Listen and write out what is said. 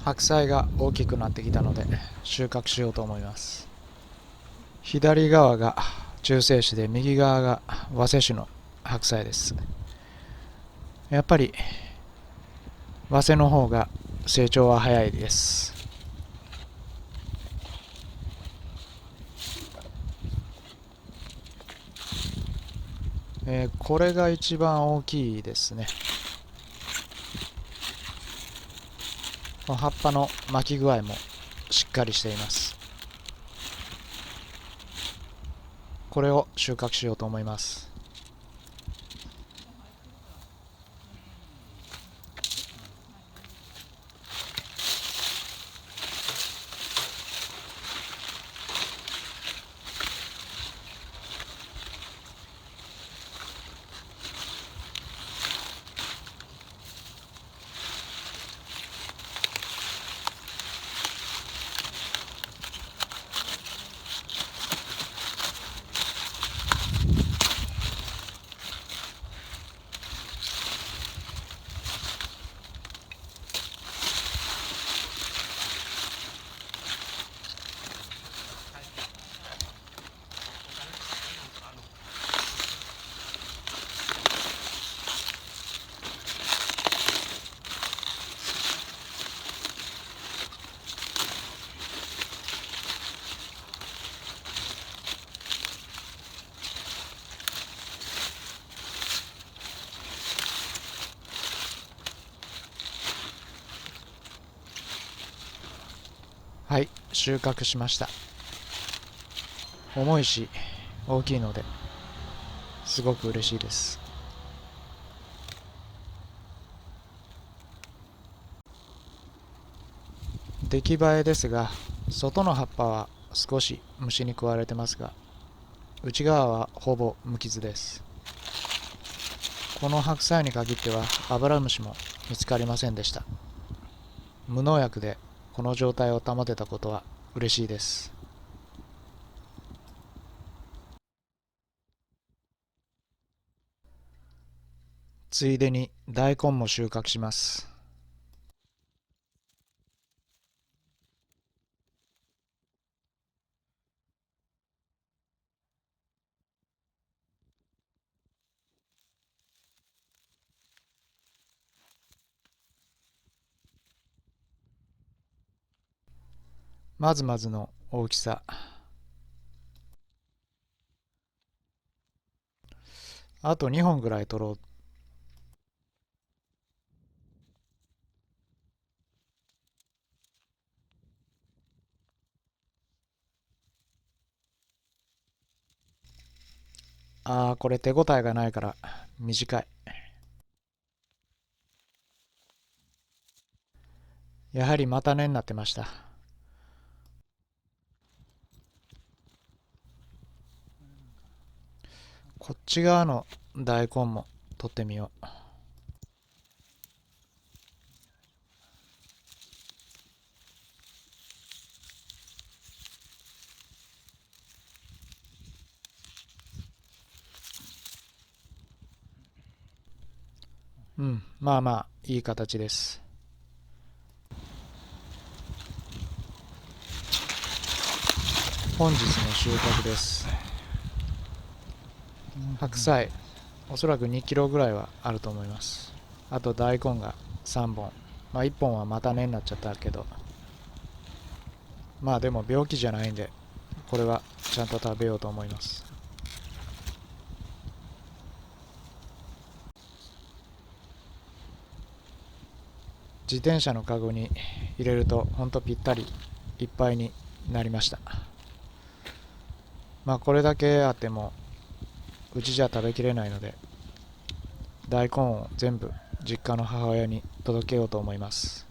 白菜が大きくなってきたので収穫しようと思います。左側が中性種で右側が早生種の白菜です。やっぱり早生の方が成長は早いです。これが一番大きいですね。葉っぱの巻き具合もしっかりしています。これを収穫しようと思います。はい、収穫しました。重いし大きいのですごく嬉しいです。出来栄えですが、外の葉っぱは少し虫に食われてますが、内側はほぼ無傷です。この白菜に限ってはアブラムシも見つかりませんでした。無農薬でこの状態を保てたことは嬉しいです。ついでに大根も収穫します。まずまずの大きさ。あと2本ぐらい取ろう。これ手応えがないから短い。やはり叉根になってました。こっち側の大根も取ってみよう。まあまあいい形です。本日の収穫です。白菜おそらく2キロぐらいはあると思います。あと大根が3本。1本は叉根になっちゃったけど、でも病気じゃないんでこれはちゃんと食べようと思います。自転車のカゴに入れるとほんとぴったりいっぱいになりました。これだけあってもうちじゃ食べきれないので、大根を全部実家の母親に届けようと思います。